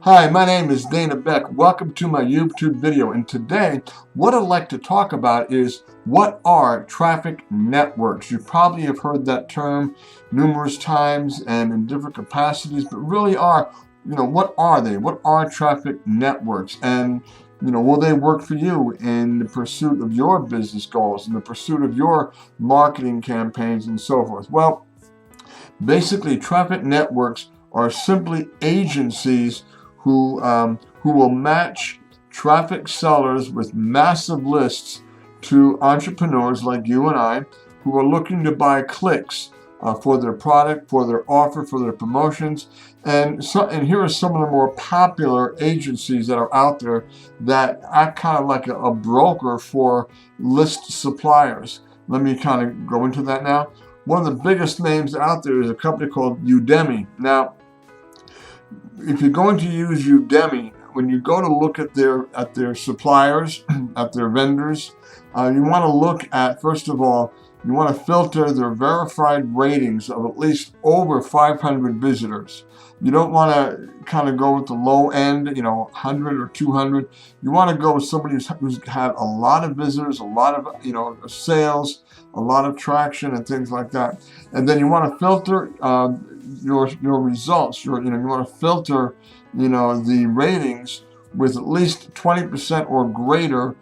Hi, my name is Beck. Welcome to my YouTube video. And today, what I'd like to talk about is what are traffic networks? You probably have heard that term numerous times and in different capacities, but really what are they? What are traffic networks? And will they work for you in the pursuit of your business goals, in the pursuit of your marketing campaigns and so forth? Well, basically, traffic networks are simply agencies who will match traffic sellers with massive lists to entrepreneurs like you and I who are looking to buy clicks for their product, for their offer, for their promotions. And here are some of the more popular agencies that are out there that act kind of like a broker for list suppliers. Let me kind of go into that now. One of the biggest names out there is a company called Udimi. Now, if you're going to use Udimi, when you go to look at their suppliers, at their vendors, you want to look at, first of all, you want to filter their verified ratings of at least over 500 visitors. You don't want to kind of go with the low end, 100 or 200. You want to go with somebody who's had a lot of visitors, a lot of, sales, a lot of traction and things like that. And then you want to filter your results. You want to filter, the ratings with at least 20% or greater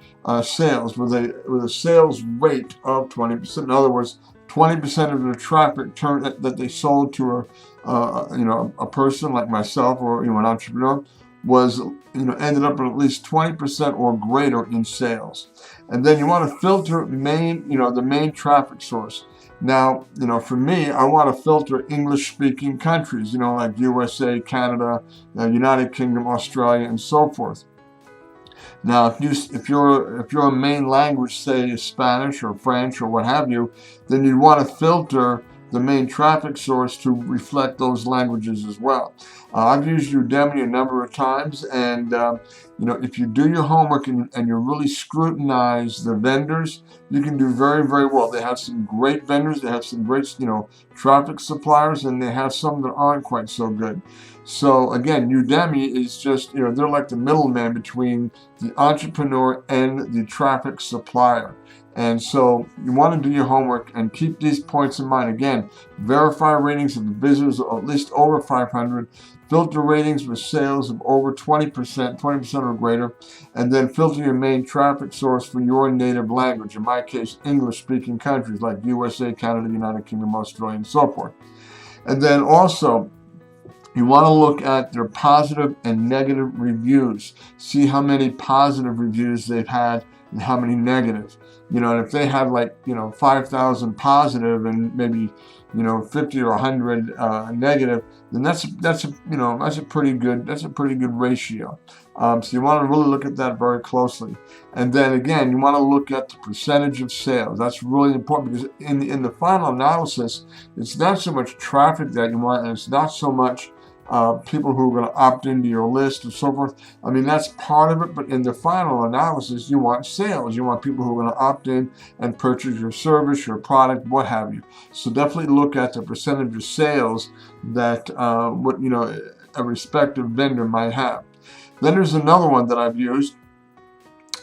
sales, with a sales rate of 20%. In other words, 20% of the traffic that they sold to a person like myself or an entrepreneur was ended up at least 20% or greater in sales. And then you want to filter the main traffic source. Now, for me, I want to filter English-speaking countries, like USA, Canada, United Kingdom, Australia, and so forth. Now, if your main language, say, is Spanish or French or what have you, then you want to filter the main traffic source to reflect those languages as well. I've used Udemy a number of times, and if you do your homework and you really scrutinize the vendors, you can do very, very well. They have some great vendors, they have some great traffic suppliers, and they have some that aren't quite so good. So again, Udemy is just, they're like the middleman between the entrepreneur and the traffic supplier. And so you want to do your homework and keep these points in mind. Again, verify ratings of the visitors of at least over 500, filter ratings with sales of over 20% or greater, and then filter your main traffic source for your native language. In my case, English-speaking countries like USA, Canada, United Kingdom, Australia, and so forth. And then also, you want to look at their positive and negative reviews. See how many positive reviews they've had and how many negative. And if they have 5,000 positive and maybe 50 or 100 negative, then that's a pretty good ratio. So you want to really look at that very closely. And then again, you want to look at the percentage of sales. That's really important, because in the final analysis, it's not so much traffic that you want, and it's not so much people who are going to opt into your list and so forth. I mean, that's part of it, but in the final analysis, you want sales. You want people who are going to opt in and purchase your service, your product, what have you. So definitely look at the percentage of sales that a respective vendor might have. Then there's another one that I've used,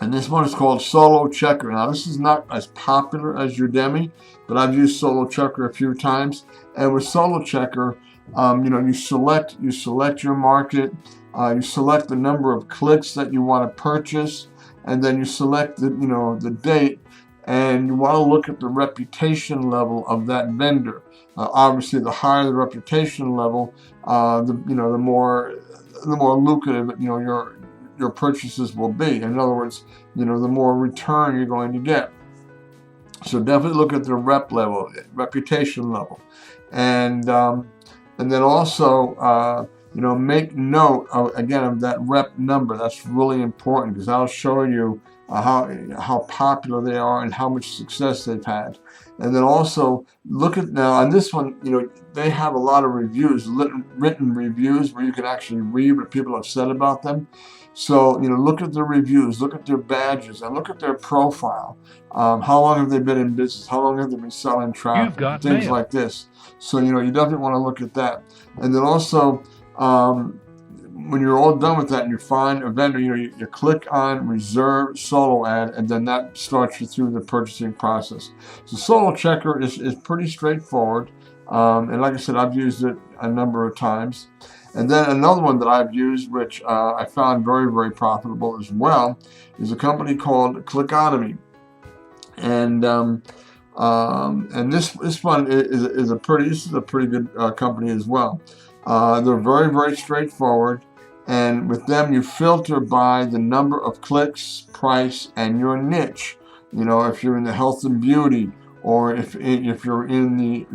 and this one is called SoloChecker. Now, this is not as popular as Udemy, but I've used SoloChecker a few times. And with SoloChecker, you select your market, you select the number of clicks that you want to purchase, and then you select the date, and you want to look at the reputation level of that vendor. Obviously, the higher the reputation level, the more lucrative your purchases will be. In other words, the more return you're going to get. So definitely look at the reputation level, and then also, make note of that rep number. That's really important, because that'll show you how popular they are and how much success they've had. And then also look at, now on this one, they have a lot of reviews, written reviews, where you can actually read what people have said about them. So, look at their reviews, look at their badges, and look at their profile. How long have they been in business? How long have they been selling traffic? Things like this. So, you definitely want to look at that. And then also, when you're all done with that and you find a vendor, you click on Reserve Solo Ad, and then that starts you through the purchasing process. So SoloChecker is pretty straightforward. And like I said, I've used it a number of times. And then another one that I've used, which I found very, very profitable as well, is a company called Clickonomy. And this one is a pretty good company as well. They're very, very straightforward, and with them you filter by the number of clicks, price, and your niche. If you're in the health and beauty, or if you're in the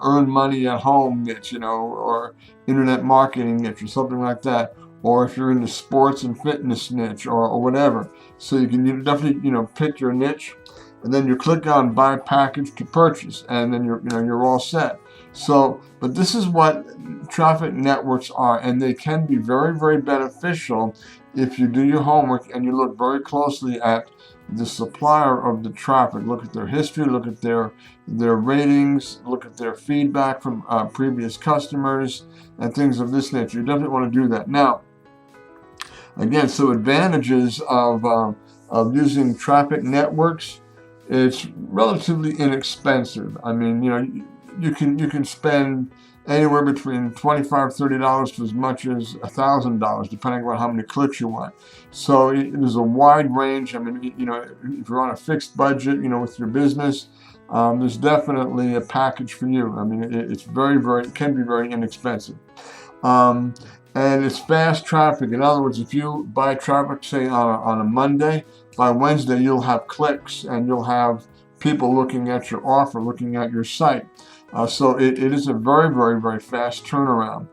earn money at home niche, or internet marketing niche, or something like that, or if you're in the sports and fitness niche, or whatever. So you can definitely pick your niche, and then you click on Buy Package to Purchase, and then you're all set. So, but this is what traffic networks are, and they can be very, very beneficial if you do your homework and you look very closely at the supplier of the traffic. Look at their history, look at their ratings, look at their feedback from previous customers, and things of this nature. You definitely want to do that. Now, again, so advantages of using traffic networks: it's relatively inexpensive. I mean, you can spend anywhere between $25-$30 to as much as $1,000, depending on how many clicks you want. So there's a wide range. I mean, if you're on a fixed budget, with your business, there's definitely a package for you. I mean, it can be very inexpensive. And it's fast traffic. In other words, if you buy traffic, say on a Monday, by Wednesday you'll have clicks and you'll have people looking at your offer, looking at your site. So it is a very, very, very fast turnaround.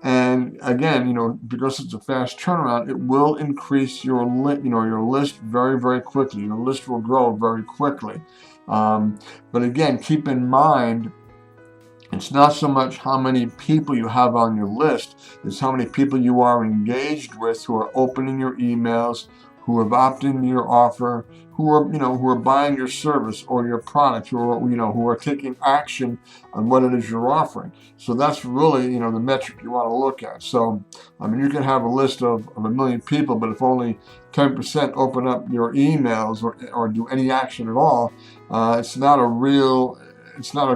And again, because it's a fast turnaround, it will increase your list very, very quickly. Your list will grow very quickly. But again, keep in mind, it's not so much how many people you have on your list, it's how many people you are engaged with, who are opening your emails, who have opted into your offer, who are buying your service or your product, who are taking action on what it is you're offering. So that's really, the metric you want to look at. So, I mean, you can have a list of 1 million people, but if only 10% open up your emails or do any action at all, it's not a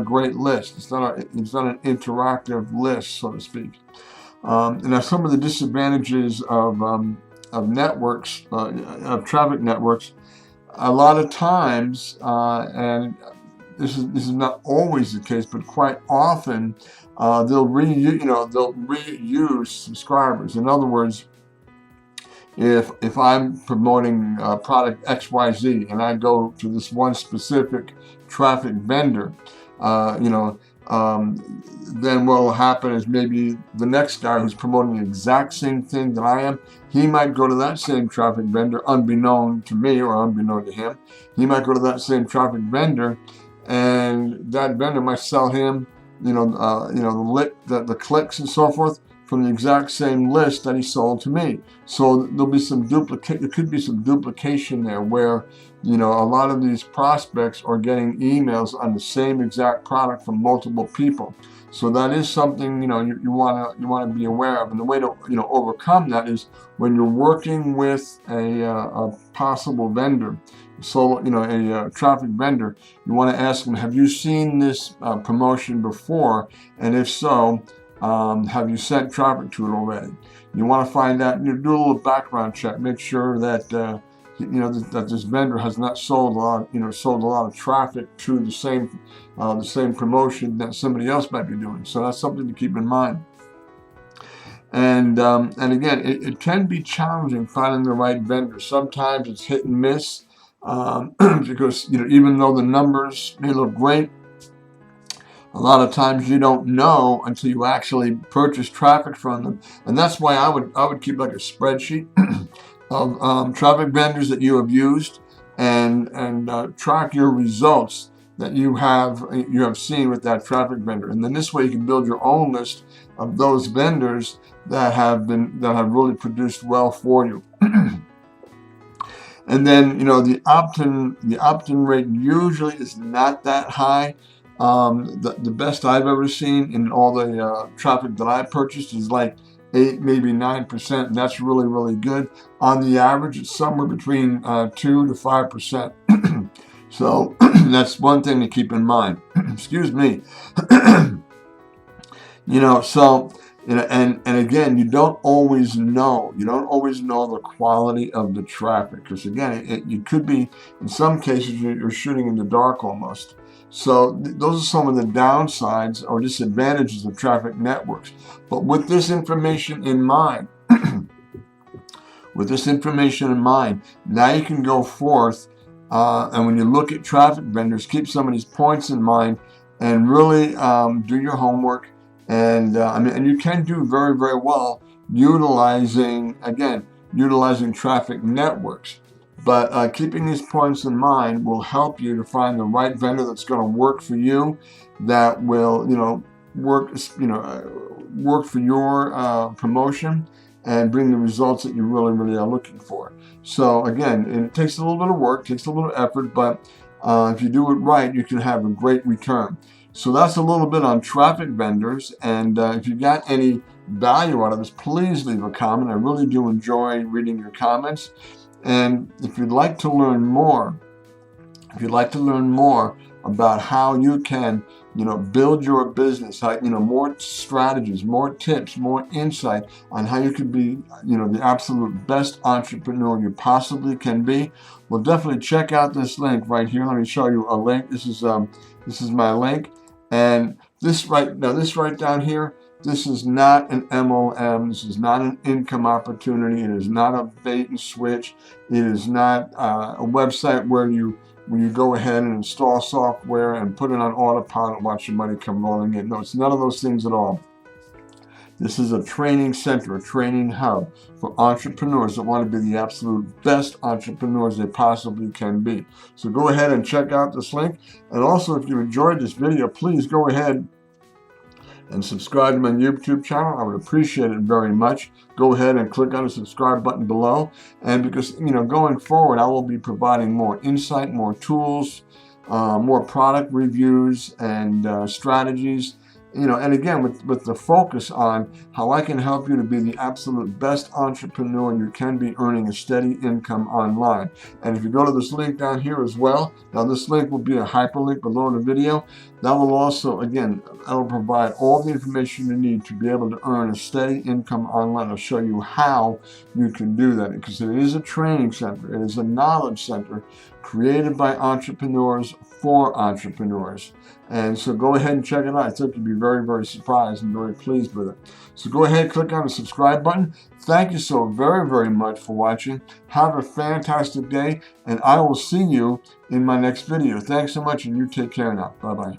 great list. It's not an interactive list, so to speak. And now some of the disadvantages of networks, of traffic networks, a lot of times, and this is not always the case, but quite often, they'll reuse subscribers. In other words, if I'm promoting product XYZ and I go to this one specific traffic vendor, then what will happen is maybe the next guy who's promoting the exact same thing that I am, he might go to that same traffic vendor, unbeknown to me or unbeknown to him. He might go to that same traffic vendor, and that vendor might sell him, the clicks and so forth from the exact same list that he sold to me. So there'll be there could be some duplication there, where a lot of these prospects are getting emails on the same exact product from multiple people. So that is something you want to be aware of. And the way to overcome that is when you're working with a possible vendor, a traffic vendor, you want to ask them, have you seen this promotion before? And if so, have you sent traffic to it already? You want to find out, do a little background check, make sure that that this vendor has not sold a lot of traffic to the same promotion that somebody else might be doing. So that's something to keep in mind. And again, it can be challenging finding the right vendor. Sometimes it's hit and miss, because even though the numbers may look great, a lot of times you don't know until you actually purchase traffic from them. And that's why I would keep like a spreadsheet of traffic vendors that you have used, and track your results that you have seen with that traffic vendor. And then this way you can build your own list of those vendors that have really produced well for you. And then the opt-in rate usually is not that high. The best I've ever seen in all the traffic that I purchased is like 8, maybe 9%. And that's really, really good. On the average, it's somewhere between 2 to 5%. So that's one thing to keep in mind. Excuse me. And again, you don't always know the quality of the traffic, because again, you could be, in some cases, you're shooting in the dark almost. So those are some of the downsides or disadvantages of traffic networks. But with this information in mind, now you can go forth, and when you look at traffic vendors, keep some of these points in mind and really do your homework. And and you can do very, very well utilizing traffic networks. But keeping these points in mind will help you to find the right vendor that's going to work for you, that will work for your promotion and bring the results that you really, really are looking for. So again, it takes a little bit of work, takes a little effort, but if you do it right, you can have a great return. So that's a little bit on traffic vendors, and if you got any value out of this, please leave a comment. I really do enjoy reading your comments. And if you'd like to learn more about how you can build your business, more strategies, more tips, more insight on how you can be the absolute best entrepreneur you possibly can be, well, definitely check out this link right here. Let me show you a link. This is my link. And this right down here, this is not an MLM. This is not an income opportunity. It is not a bait and switch. It is not a website where you go ahead and install software and put it on autopilot and watch your money come rolling in. No, it's none of those things at all. This is a training center, a training hub for entrepreneurs that want to be the absolute best entrepreneurs they possibly can be. So go ahead and check out this link. And also, if you enjoyed this video, please go ahead and subscribe to my YouTube channel. I would appreciate it very much. Go ahead and click on the subscribe button below. And because, going forward, I will be providing more insight, more tools, more product reviews and strategies. And again, with the focus on how I can help you to be the absolute best entrepreneur you can be, earning a steady income online. And if you go to this link down here as well, now this link will be a hyperlink below the video. That will also, again, that will provide all the information you need to be able to earn a steady income online. I'll show you how you can do that, because it is a training center. It is a knowledge center created by entrepreneurs for entrepreneurs. And so go ahead and check it out. I think you'll be very, very surprised and very pleased with it. So go ahead, click on the subscribe button. Thank you so very, very much for watching. Have a fantastic day, and I will see you in my next video. Thanks so much, and you take care now. Bye-bye.